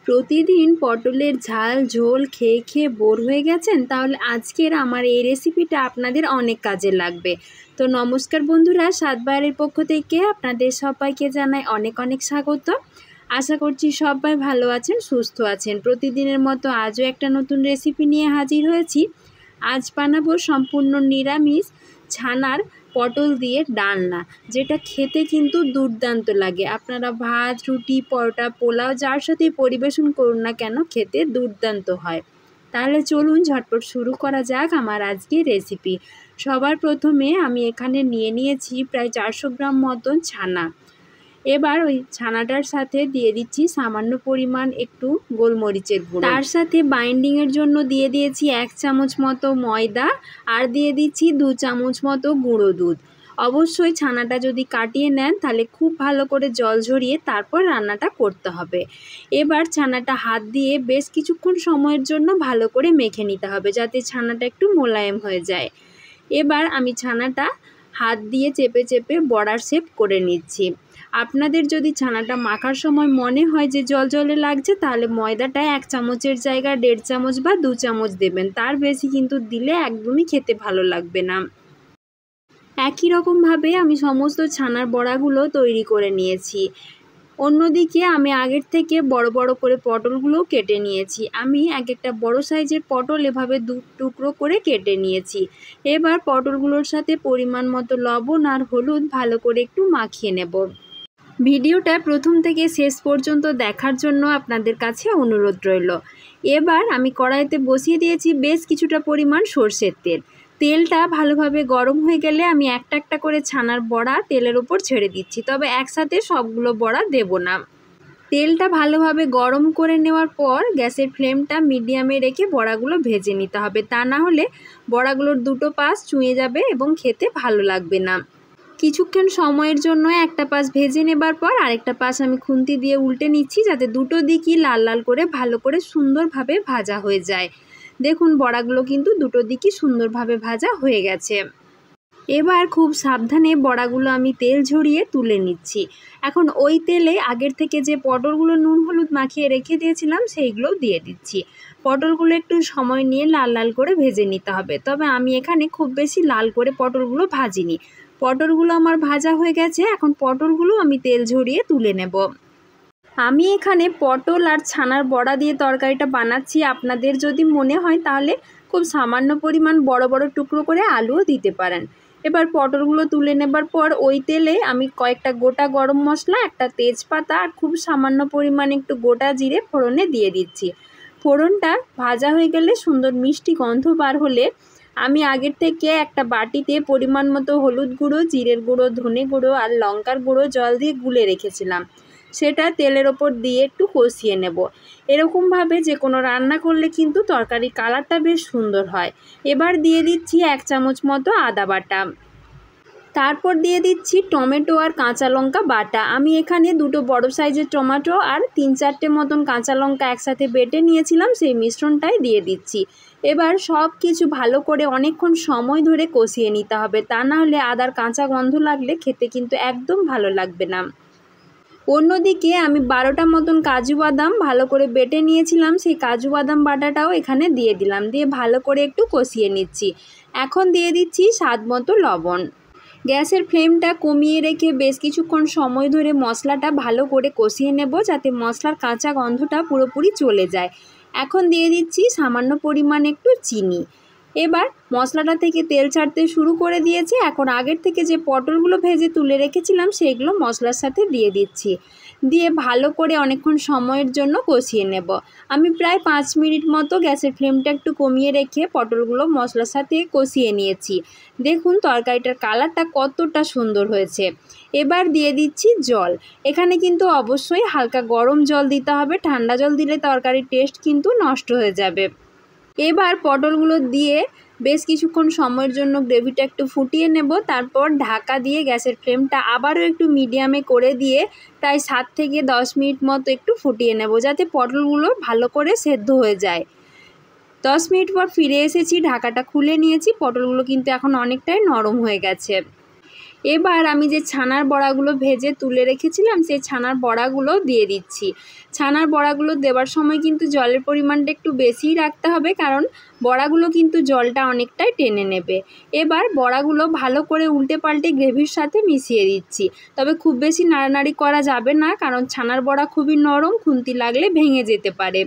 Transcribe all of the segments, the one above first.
প্রতিদিন পটলের ঝাল ঝোল খেয়ে খেয়ে বোর হয়ে গেছেন, তাহলে আজকের আমার এই রেসিপিটা আপনাদের অনেক কাজে লাগবে। তো নমস্কার বন্ধুরা, স্বাদবাহারের পক্ষ থেকে আপনাদের সবাইকে জানাই অনেক অনেক স্বাগত। আশা করছি সবাই ভালো আছেন, সুস্থ আছেন। প্রতিদিনের মতো আজও একটা নতুন রেসিপি নিয়ে হাজির হয়েছি। আজ বানাবো সম্পূর্ণ নিরামিষ ছানার পটল দিয়ে ডালনা, যেটা খেতে কিন্তু দুর্দান্ত লাগে। আপনারা ভাত, রুটি, পরোটা, পোলাও যার সাথেই পরিবেশন করুন না কেন, খেতে দুর্দান্ত হয়। তাহলে চলুন ঝটপট শুরু করা যাক আমার আজকের রেসিপি। সবার প্রথমে আমি এখানে নিয়ে নিয়েছি প্রায় 400 গ্রাম মতন ছানা। এবার ওই ছানাটার সাথে দিয়ে দিচ্ছি সামান্য পরিমাণ একটু গোলমরিচের গুঁড়ো। তার সাথে বাইন্ডিংয়ের জন্য দিয়ে দিয়েছি 1 চামচ মতো ময়দা, আর দিয়ে দিচ্ছি 2 চামচ মতো গুঁড়ো দুধ। অবশ্যই ছানাটা যদি কাটিয়ে নেন তাহলে খুব ভালো করে জল ঝরিয়ে তারপর রান্নাটা করতে হবে। এবার ছানাটা হাত দিয়ে বেশ কিছুক্ষণ সময়ের জন্য ভালো করে মেখে নিতে হবে, যাতে ছানাটা একটু মোলায়েম হয়ে যায়। এবার আমি ছানাটা হাত দিয়ে চেপে চেপে বড়ার শেপ করে নিচ্ছি। আপনাদের যদি ছানাটা মাখার সময় মনে হয় যে জল জলে লাগছে, তাহলে ময়দাটা 1 চামচের জায়গায় 1.5 চামচ বা 2 চামচ দেবেন। তার বেশি কিন্তু দিলে একদমই খেতে ভালো লাগবে না। একই রকমভাবে আমি সমস্ত ছানার বড়াগুলো তৈরি করে নিয়েছি। অন্যদিকে আমি আগের থেকে বড় বড় করে পটলগুলো কেটে নিয়েছি। আমি একটা বড় সাইজের পটল এভাবে 2 টুকরো করে কেটে নিয়েছি। এবার পটলগুলোর সাথে পরিমাণ মতো লবণ আর হলুদ ভালো করে একটু মাখিয়ে নেব। ভিডিওটা প্রথম থেকে শেষ পর্যন্ত দেখার জন্য আপনাদের কাছে অনুরোধ রইল। এবার আমি কড়াইতে বসিয়ে দিয়েছি বেশ কিছুটা পরিমাণ সরষের তেল। তেলটা ভালোভাবে গরম হয়ে গেলে আমি একটা একটা করে ছানার বড়া তেলের ওপর ছেড়ে দিচ্ছি, তবে একসাথে সবগুলো বড়া দেব না। তেলটা ভালোভাবে গরম করে নেওয়ার পর গ্যাসের ফ্লেমটা মিডিয়ামে রেখে বড়াগুলো ভেজে নিতে হবে, তা না হলে বড়াগুলোর দুটো পাশ চুঁয়ে যাবে এবং খেতে ভালো লাগবে না। কিছুক্ষণ সময়ের জন্য একটা পাশ ভেজে নেবার পর আরেকটা পাশ আমি খুন্তি দিয়ে উল্টে নিচ্ছি, যাতে দুটো দিকই লাল লাল করে ভালো করে সুন্দরভাবে ভাজা হয়ে যায়। দেখুন বড়াগুলো কিন্তু দুটো দিকই সুন্দরভাবে ভাজা হয়ে গেছে। এবার খুব সাবধানে বড়াগুলো আমি তেল ঝরিয়ে তুলে নিচ্ছি। এখন ওই তেলে আগের থেকে যে পটলগুলো নুন হলুদ মাখিয়ে রেখে দিয়েছিলাম সেইগুলোও দিয়ে দিচ্ছি। পটলগুলো একটু সময় নিয়ে লাল লাল করে ভেজে নিতে হবে, তবে আমি এখানে খুব বেশি লাল করে পটলগুলো ভাজিনি। পটলগুলো আমার ভাজা হয়ে গেছে, এখন পটলগুলো আমি তেল ঝরিয়ে তুলে নেব। আমি এখানে পটল আর ছানার বড়া দিয়ে তরকারিটা বানাচ্ছি। আপনাদের যদি মনে হয় তাহলে খুব সামান্য পরিমাণ বড় বড় টুকরো করে আলুও দিতে পারেন। এবার পটলগুলো তুলে নেবার পর ওই তেলে আমি কয়েকটা গোটা গরম মশলা, একটা তেজপাতা আর খুব সামান্য পরিমাণ একটু গোটা জিরে ফোড়নে দিয়ে দিচ্ছি। ফোড়নটা ভাজা হয়ে গেলে সুন্দর মিষ্টি গন্ধ বার হলে আমি আগের থেকে একটা বাটিতে পরিমাণ মতো হলুদ গুঁড়ো, জিরের গুঁড়ো, ধনে গুঁড়ো আর লঙ্কার গুঁড়ো জল দিয়ে গুলে রেখেছিলাম, সেটা তেলের ওপর দিয়ে একটু কষিয়ে নেব। এরকমভাবে যে কোনো রান্না করলে কিন্তু তরকারির কালারটা বেশ সুন্দর হয়। এবার দিয়ে দিচ্ছি 1 চামচ মতো আদা বাটা। তারপর দিয়ে দিচ্ছি টমেটো আর কাঁচা লঙ্কা বাটা। আমি এখানে দুটো বড় সাইজের টমেটো আর 3-4টে মতন কাঁচা লঙ্কা একসাথে বেটে নিয়েছিলাম, সেই মিশ্রণটাই দিয়ে দিচ্ছি। এবার সব কিছু ভালো করে অনেকক্ষণ সময় ধরে কষিয়ে নিতে হবে, তা না হলে আদার কাঁচা গন্ধ লাগলে খেতে কিন্তু একদম ভালো লাগবে না। অন্যদিকে আমি 12টা মতন কাজু বাদাম ভালো করে বেটে নিয়েছিলাম, সেই কাজু বাদাম বাটাটাও এখানে দিয়ে দিলাম, দিয়ে ভালো করে একটু কষিয়ে নিচ্ছি। এখন দিয়ে দিচ্ছি স্বাদ মতো লবণ। গ্যাসের ফ্লেমটা কমিয়ে রেখে বেশ কিছুক্ষণ সময় ধরে মশলাটা ভালো করে কষিয়ে নেব, যাতে মশলার কাঁচা গন্ধটা পুরোপুরি চলে যায়। এখন দিয়ে দিচ্ছি সামান্য পরিমাণ একটু চিনি। এবার মশলাটা থেকে তেল ছাড়তে শুরু করে দিয়েছে। এখন আগের থেকে যে পটলগুলো ভেজে তুলে রেখেছিলাম সেইগুলো মশলার সাথে দিয়ে দিচ্ছি, দিয়ে ভালো করে অনেকক্ষণ সময়ের জন্য কষিয়ে নেব। আমি প্রায় 5 মিনিট মতো গ্যাসের ফ্লেমটা একটু কমিয়ে রেখে পটলগুলো মশলার সাথে কষিয়ে নিয়েছি। দেখুন তরকারিটার কালারটা কতটা সুন্দর হয়েছে। এবার দিয়ে দিচ্ছি জল। এখানে কিন্তু অবশ্যই হালকা গরম জল দিতে হবে, ঠান্ডা জল দিলে তরকারির টেস্ট কিন্তু নষ্ট হয়ে যাবে। এবার পটলগুলো দিয়ে বেশ কিছুক্ষণ সময়ের জন্য গ্রেভিটা একটু ফুটিয়ে নেব। তারপর ঢাকা দিয়ে গ্যাসের ফ্লেমটা আবারও একটু মিডিয়ামে করে দিয়ে প্রায় 7 থেকে 10 মিনিট মতো একটু ফুটিয়ে নেব, যাতে পটলগুলো ভালো করে সেদ্ধ হয়ে যায়। 10 মিনিট পর ফিরে এসেছি, ঢাকাটা খুলে নিয়েছি। পটলগুলো কিন্তু এখন অনেকটাই নরম হয়ে গেছে। এবার আমি যে ছানার বড়াগুলো ভেজে তুলে রেখেছিলাম সেই ছানার বড়াগুলো দিয়ে দিচ্ছি। ছানার বড়াগুলো দেওয়ার সময় কিন্তু জলের পরিমাণটা একটু বেশিই রাখতে হবে, কারণ বড়াগুলো কিন্তু জলটা অনেকটাই টেনে নেবে। এবার বড়াগুলো ভালো করে উল্টে পাল্টে গ্রেভির সাথে মিশিয়ে দিচ্ছি। তবে খুব বেশি নাড়ানাড়ি করা যাবে না, কারণ ছানার বড়া খুবই নরম, খুন্তি লাগলে ভেঙে যেতে পারে।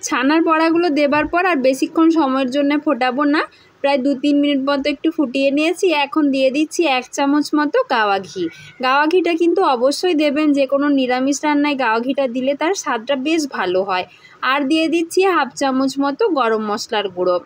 ছানার বড়াগুলো দেবার পর আর বেশিক্ষণ সময়ের জন্য ফোটাবো না, প্রায় 2-3 মিনিট মতো একটু ফুটিয়ে নিয়েছি। এখন দিয়ে দিচ্ছি 1 চামচ মতো গাওয়া ঘি। গাওয়া ঘিটা কিন্তু অবশ্যই দেবেন, যে কোনো নিরামিষ রান্নায় গাওয়া ঘিটা দিলে তার স্বাদটা বেশ ভালো হয়। আর দিয়ে দিচ্ছি 1/2 চামচ মতো গরম মশলার গুঁড়ো।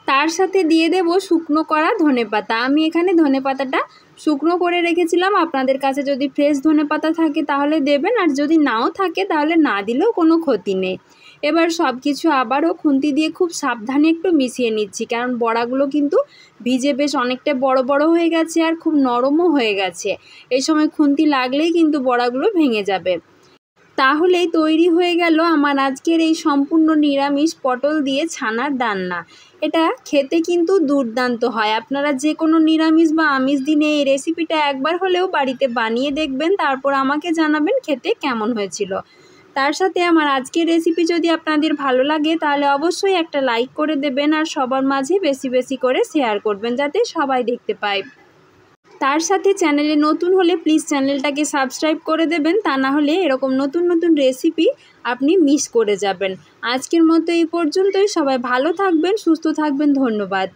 তার সাথে দিয়ে দেব শুকনো করা ধনেপাতা। আমি এখানে ধনেপাতাটা শুকনো করে রেখেছিলাম, আপনাদের কাছে যদি ফ্রেশ ধনেপাতা থাকে তাহলে দেবেন, আর যদি নাও থাকে তাহলে না দিলেও কোনো ক্ষতি নেই। এবার সব কিছু আবারও খুন্তি দিয়ে খুব সাবধানে একটু মিশিয়ে নিচ্ছি, কারণ বড়াগুলো কিন্তু ভিজে বেশ অনেকটা বড় বড় হয়ে গেছে আর খুব নরমও হয়ে গেছে। এই সময় খুন্তি লাগলেই কিন্তু বড়াগুলো ভেঙে যাবে। তাহলেই তৈরি হয়ে গেল আমার আজকের এই সম্পূর্ণ নিরামিষ পটল দিয়ে ছানার রান্না। এটা খেতে কিন্তু দুর্দান্ত হয়। আপনারা যে কোনো নিরামিষ বা আমিষ দিনে এই রেসিপিটা একবার হলেও বাড়িতে বানিয়ে দেখবেন, তারপর আমাকে জানাবেন খেতে কেমন হয়েছিল। তার সাথে আমার আজকের রেসিপি যদি আপনাদের ভালো লাগে তাহলে অবশ্যই একটা লাইক করে দেবেন, আর সবার মাঝে বেশি বেশি করে শেয়ার করবেন যাতে সবাই দেখতে পায়। তার সাথে চ্যানেলে নতুন হলে প্লিজ চ্যানেলটাকে সাবস্ক্রাইব করে দেবেন, তা না হলে এরকম নতুন নতুন রেসিপি আপনি মিস করে যাবেন। আজকের মতো এই পর্যন্তই। সবাই ভালো থাকবেন, সুস্থ থাকবেন। ধন্যবাদ।